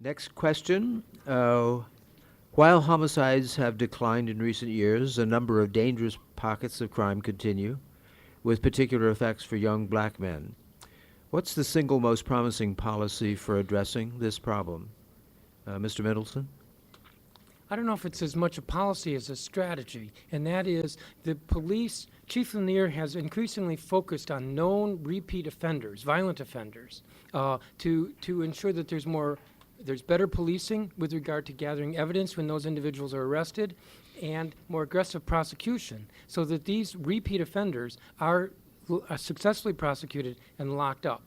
Next question. While homicides have declined in recent years, a number of dangerous pockets of crime continue, with particular effects for young black men. What's the single most promising policy for addressing this problem? Mr. Mendelson? I don't know if it's as much a policy as a strategy, and that is the police, Chief Lanier has increasingly focused on known repeat offenders, violent offenders, to ensure that there's better policing with regard to gathering evidence when those individuals are arrested, and more aggressive prosecution, so that these repeat offenders are successfully prosecuted and locked up.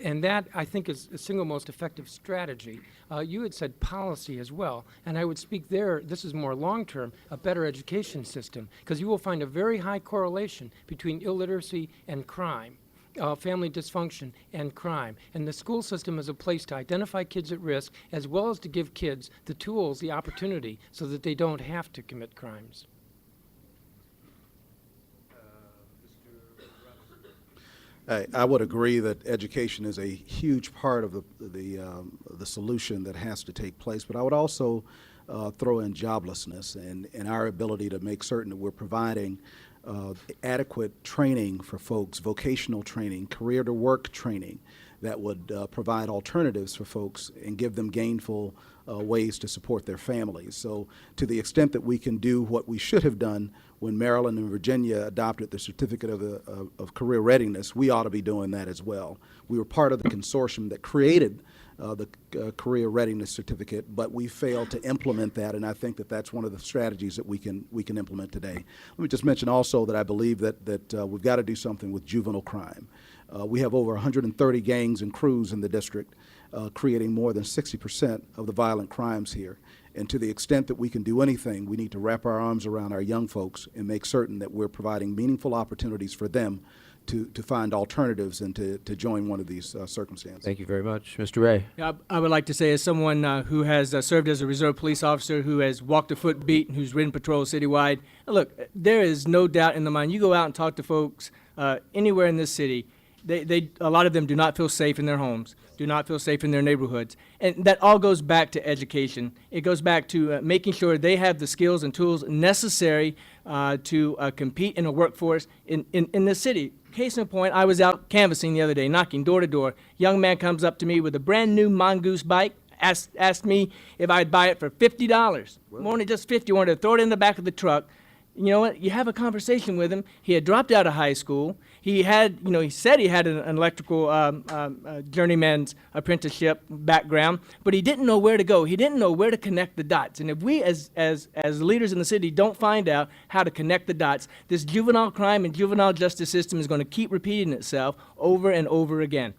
And that, I think, is the single most effective strategy. You had said policy as well, and I would speak there, this is more long-term, a better education system, because you will find a very high correlation between illiteracy and crime, family dysfunction and crime. And the school system is a place to identify kids at risk, as well as to give kids the tools, the opportunity, so that they don't have to commit crimes. I would agree that education is a huge part of the solution that has to take place, but I would also throw in joblessness and our ability to make certain that we're providing adequate training for folks, vocational training, career-to-work training that would provide alternatives for folks and give them gainful ways to support their families. So to the extent that we can do what we should have done when Maryland and Virginia adopted the Certificate of Career Readiness, we ought to be doing that as well. We were part of the consortium that created the Career Readiness Certificate, but we failed to implement that, and I think that that's one of the strategies that we can implement today. Let me just mention also that I believe that we've got to do something with juvenile crime. We have over 130 gangs and crews in the district, creating more than 60% of the violent crimes here. And to the extent that we can do anything, we need to wrap our arms around our young folks and make certain that we're providing meaningful opportunities for them to find alternatives and to join one of these circumstances. Thank you very much. Mr. Ray? Yeah, I would like to say, as someone who has served as a reserve police officer, who has walked a foot beat, and who's ridden patrol citywide, look, there is no doubt in the mind. You go out and talk to folks anywhere in this city, a lot of them do not feel safe in their homes, do not feel safe in their neighborhoods. And that all goes back to education. It goes back to making sure they have the skills and tools necessary to compete in a workforce in this city. Case in point, I was out canvassing the other day, knocking door to door. Young man comes up to me with a brand new Mongoose bike, asked me if I'd buy it for $50. More than just 50, wanted to throw it in the back of the truck. You know what? You have a conversation with him. He had dropped out of high school. He had, he said he had an electrical journeyman's apprenticeship background, but he didn't know where to go. He didn't know where to connect the dots. And if we, as leaders in the city, don't find out how to connect the dots, this juvenile crime and juvenile justice system is going to keep repeating itself over and over again.